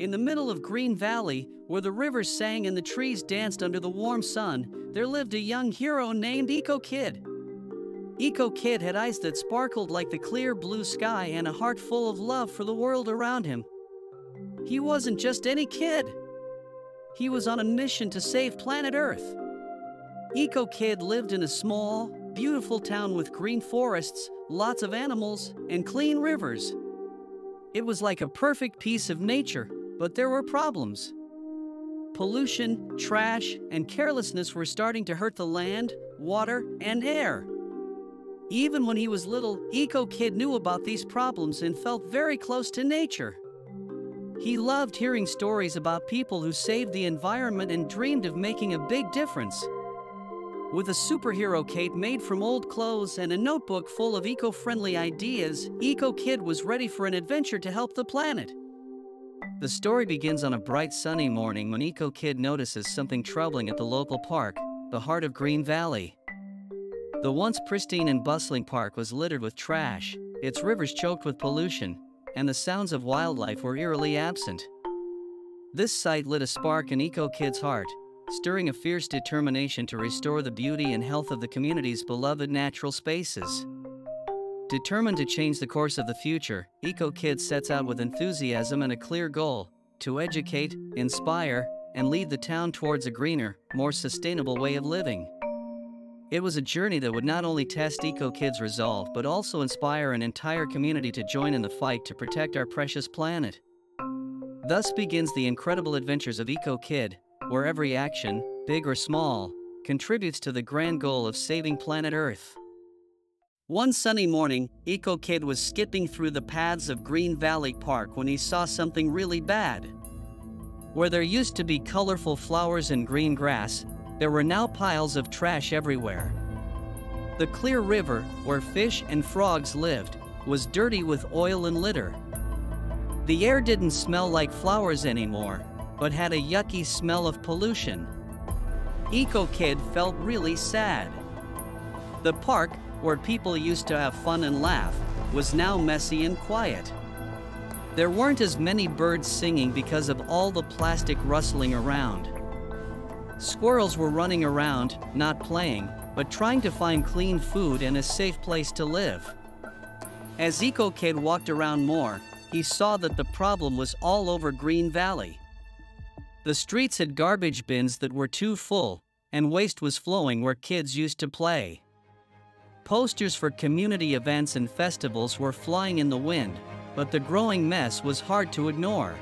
In the middle of Green Valley, where the rivers sang and the trees danced under the warm sun, there lived a young hero named Eco Kid. Eco Kid had eyes that sparkled like the clear blue sky and a heart full of love for the world around him. He wasn't just any kid. He was on a mission to save planet Earth. Eco Kid lived in a small, beautiful town with green forests, lots of animals, and clean rivers. It was like a perfect piece of nature, but there were problems. Pollution, trash, and carelessness were starting to hurt the land, water, and air. Even when he was little, Eco Kid knew about these problems and felt very close to nature. He loved hearing stories about people who saved the environment and dreamed of making a big difference. With a superhero cape made from old clothes and a notebook full of eco-friendly ideas, Eco Kid was ready for an adventure to help the planet. The story begins on a bright sunny morning when Eco Kid notices something troubling at the local park, the heart of Green Valley. The once pristine and bustling park was littered with trash, its rivers choked with pollution, and the sounds of wildlife were eerily absent. This sight lit a spark in Eco Kid's heart, stirring a fierce determination to restore the beauty and health of the community's beloved natural spaces. Determined to change the course of the future, Eco Kid sets out with enthusiasm and a clear goal: to educate, inspire, and lead the town towards a greener, more sustainable way of living. It was a journey that would not only test Eco Kid's resolve but also inspire an entire community to join in the fight to protect our precious planet. Thus begins the incredible adventures of Eco Kid, where every action, big or small, contributes to the grand goal of saving planet Earth. One sunny morning, Eco Kid was skipping through the paths of Green Valley Park when he saw something really bad. Where there used to be colorful flowers and green grass, there were now piles of trash everywhere. The clear river, where fish and frogs lived, was dirty with oil and litter. The air didn't smell like flowers anymore, but had a yucky smell of pollution. Eco Kid felt really sad. The park, where people used to have fun and laugh, was now messy and quiet. There weren't as many birds singing because of all the plastic rustling around. Squirrels were running around, not playing, but trying to find clean food and a safe place to live. As Eco Kid walked around more, he saw that the problem was all over Green Valley. The streets had garbage bins that were too full, and waste was flowing where kids used to play. Posters for community events and festivals were flying in the wind, but the growing mess was hard to ignore.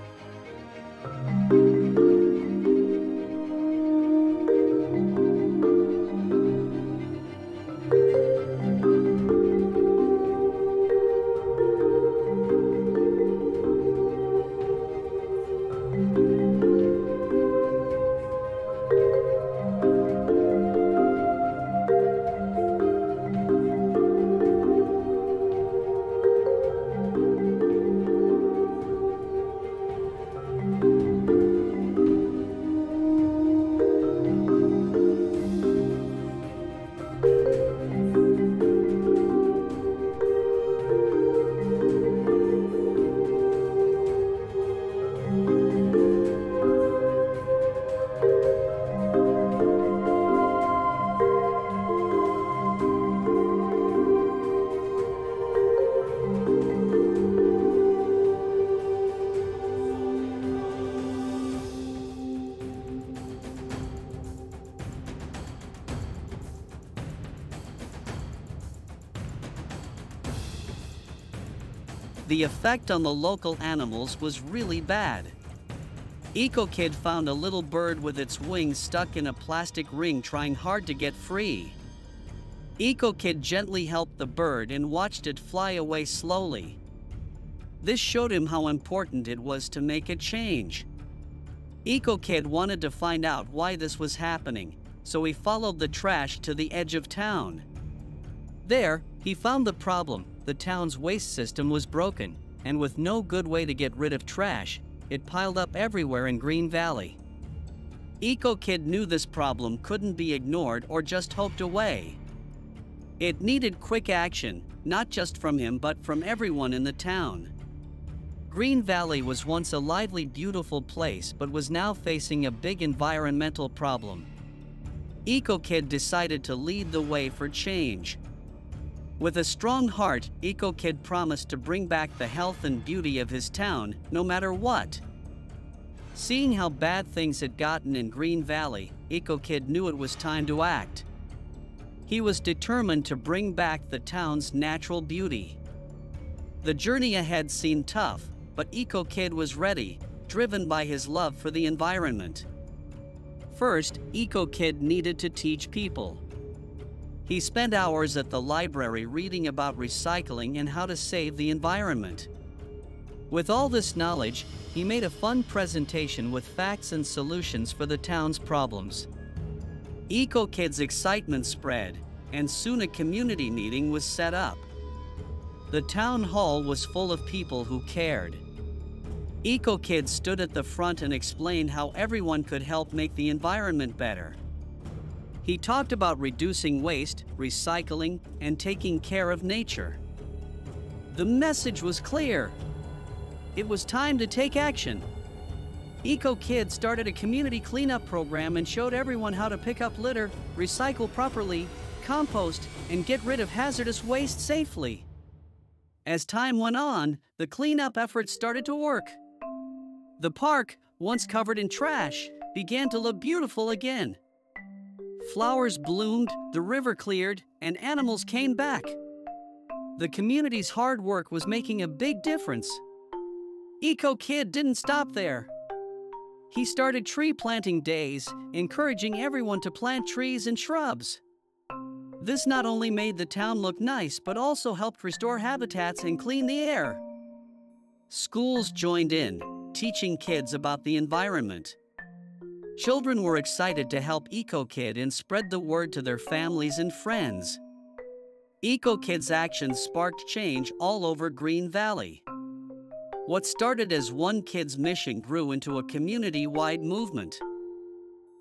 The effect on the local animals was really bad. Eco Kid found a little bird with its wings stuck in a plastic ring trying hard to get free. Eco Kid gently helped the bird and watched it fly away slowly. This showed him how important it was to make a change. Eco Kid wanted to find out why this was happening, so he followed the trash to the edge of town. There, he found the problem. The town's waste system was broken, and with no good way to get rid of trash, it piled up everywhere in Green Valley. Eco Kid knew this problem couldn't be ignored or just hoped away. It needed quick action, not just from him but from everyone in the town. Green Valley was once a lively, beautiful place but was now facing a big environmental problem. EcoKid decided to lead the way for change. With a strong heart, EcoKid promised to bring back the health and beauty of his town, no matter what. Seeing how bad things had gotten in Green Valley, EcoKid knew it was time to act. He was determined to bring back the town's natural beauty. The journey ahead seemed tough, but EcoKid was ready, driven by his love for the environment. First, EcoKid needed to teach people. He spent hours at the library reading about recycling and how to save the environment. With all this knowledge, he made a fun presentation with facts and solutions for the town's problems. EcoKid's excitement spread, and soon a community meeting was set up. The town hall was full of people who cared. EcoKid stood at the front and explained how everyone could help make the environment better. He talked about reducing waste, recycling, and taking care of nature. The message was clear. It was time to take action. EcoKid started a community cleanup program and showed everyone how to pick up litter, recycle properly, compost, and get rid of hazardous waste safely. As time went on, the cleanup efforts started to work. The park, once covered in trash, began to look beautiful again. Flowers bloomed, the river cleared, and animals came back. The community's hard work was making a big difference. EcoKid didn't stop there. He started tree planting days, encouraging everyone to plant trees and shrubs. This not only made the town look nice, but also helped restore habitats and clean the air. Schools joined in, teaching kids about the environment. Children were excited to help EcoKid and spread the word to their families and friends. EcoKid's actions sparked change all over Green Valley. What started as one kid's mission grew into a community-wide movement.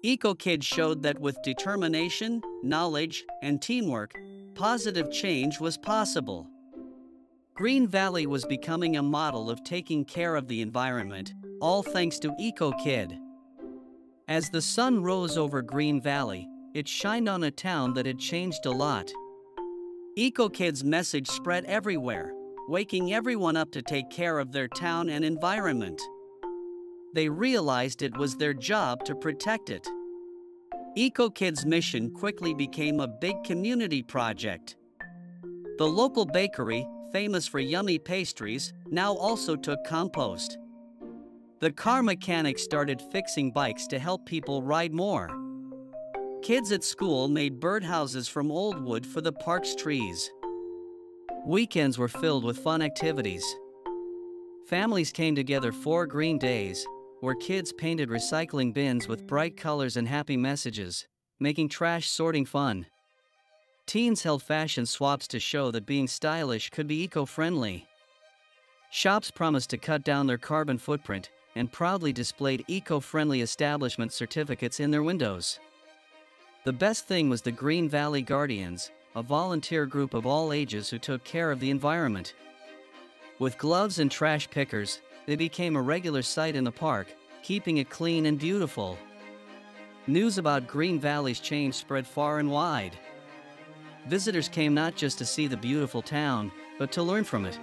EcoKid showed that with determination, knowledge, and teamwork, positive change was possible. Green Valley was becoming a model of taking care of the environment, all thanks to EcoKid. As the sun rose over Green Valley, it shined on a town that had changed a lot. EcoKid's message spread everywhere, waking everyone up to take care of their town and environment. They realized it was their job to protect it. EcoKid's mission quickly became a big community project. The local bakery, famous for yummy pastries, now also took compost. The car mechanics started fixing bikes to help people ride more. Kids at school made birdhouses from old wood for the park's trees. Weekends were filled with fun activities. Families came together for Green Days, where kids painted recycling bins with bright colors and happy messages, making trash sorting fun. Teens held fashion swaps to show that being stylish could be eco-friendly. Shops promised to cut down their carbon footprint and proudly displayed eco-friendly establishment certificates in their windows. The best thing was the Green Valley Guardians, a volunteer group of all ages who took care of the environment. With gloves and trash pickers, they became a regular sight in the park, keeping it clean and beautiful. News about Green Valley's change spread far and wide. Visitors came not just to see the beautiful town, but to learn from it.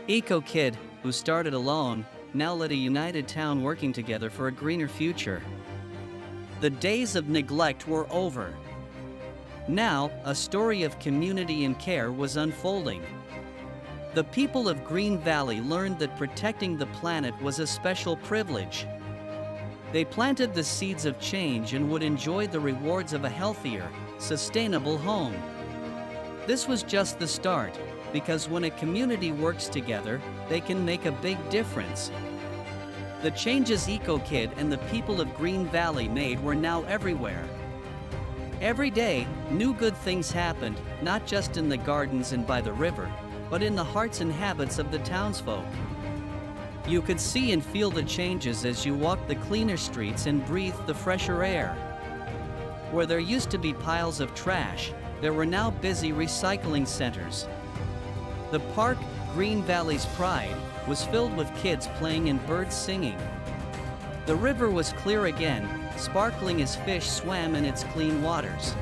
EcoKid, who started alone, now led a united town working together for a greener future. The days of neglect were over. Now, a story of community and care was unfolding. The people of Green Valley learned that protecting the planet was a special privilege. They planted the seeds of change and would enjoy the rewards of a healthier, sustainable home. This was just the start, because when a community works together, they can make a big difference. The changes EcoKid and the people of Green Valley made were now everywhere. Every day, new good things happened, not just in the gardens and by the river, but in the hearts and habits of the townsfolk. You could see and feel the changes as you walked the cleaner streets and breathed the fresher air. Where there used to be piles of trash, there were now busy recycling centers. The park, Green Valley's pride, was filled with kids playing and birds singing. The river was clear again, sparkling as fish swam in its clean waters.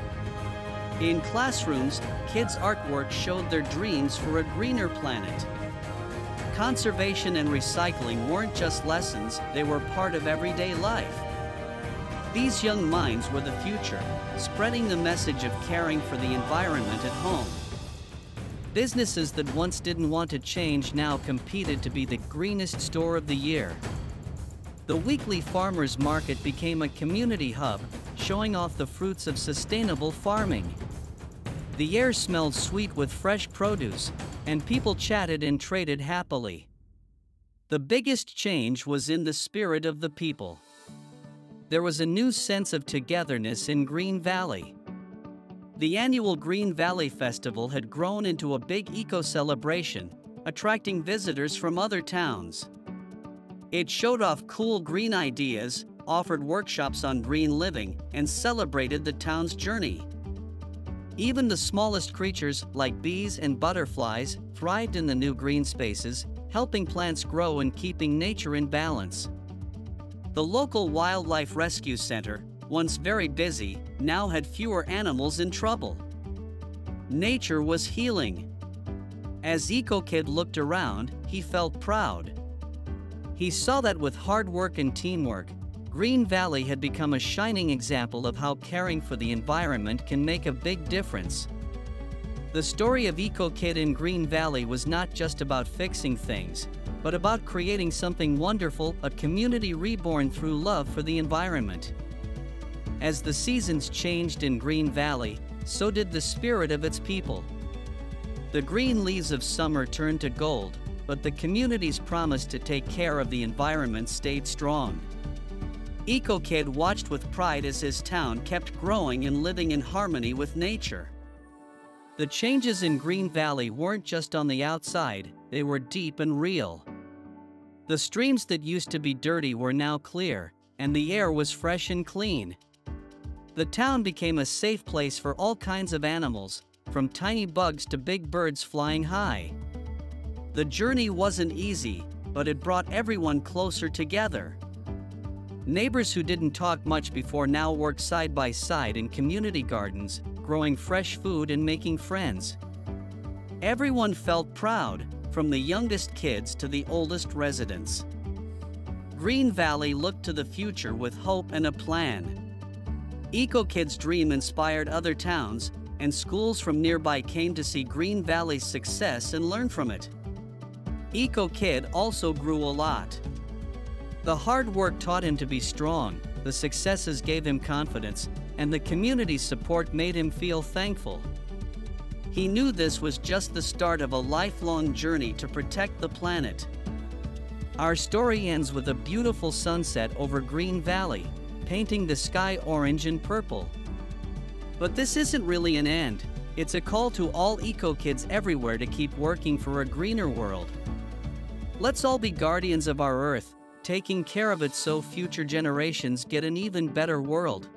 In classrooms, kids' artwork showed their dreams for a greener planet. Conservation and recycling weren't just lessons, they were part of everyday life. These young minds were the future, spreading the message of caring for the environment at home. Businesses that once didn't want to change now competed to be the greenest store of the year. The weekly farmers market became a community hub, showing off the fruits of sustainable farming. The air smelled sweet with fresh produce, and people chatted and traded happily. The biggest change was in the spirit of the people. There was a new sense of togetherness in Green Valley. The annual Green Valley Festival had grown into a big eco-celebration, attracting visitors from other towns. It showed off cool green ideas, offered workshops on green living, and celebrated the town's journey. Even the smallest creatures, like bees and butterflies, thrived in the new green spaces, helping plants grow and keeping nature in balance. The local Wildlife Rescue Center, once very busy, now had fewer animals in trouble. Nature was healing. As EcoKid looked around, he felt proud. He saw that with hard work and teamwork, Green Valley had become a shining example of how caring for the environment can make a big difference. The story of EcoKid in Green Valley was not just about fixing things, but about creating something wonderful, a community reborn through love for the environment. As the seasons changed in Green Valley, so did the spirit of its people. The green leaves of summer turned to gold, but the community's promise to take care of the environment stayed strong. EcoKid watched with pride as his town kept growing and living in harmony with nature. The changes in Green Valley weren't just on the outside, they were deep and real. The streams that used to be dirty were now clear, and the air was fresh and clean. The town became a safe place for all kinds of animals, from tiny bugs to big birds flying high. The journey wasn't easy, but it brought everyone closer together. Neighbors who didn't talk much before now worked side by side in community gardens, growing fresh food and making friends. Everyone felt proud, from the youngest kids to the oldest residents. Green Valley looked to the future with hope and a plan. EcoKid's dream inspired other towns, and schools from nearby came to see Green Valley's success and learn from it. EcoKid also grew a lot. The hard work taught him to be strong, the successes gave him confidence, and the community's support made him feel thankful. He knew this was just the start of a lifelong journey to protect the planet. Our story ends with a beautiful sunset over Green Valley, painting the sky orange and purple. But this isn't really an end. It's a call to all EcoKids everywhere to keep working for a greener world. Let's all be guardians of our Earth, taking care of it so future generations get an even better world.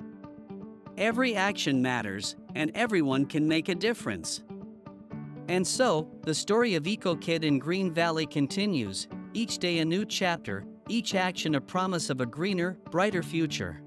Every action matters, and everyone can make a difference. And so, the story of EcoKid in Green Valley continues, each day a new chapter, each action a promise of a greener, brighter future.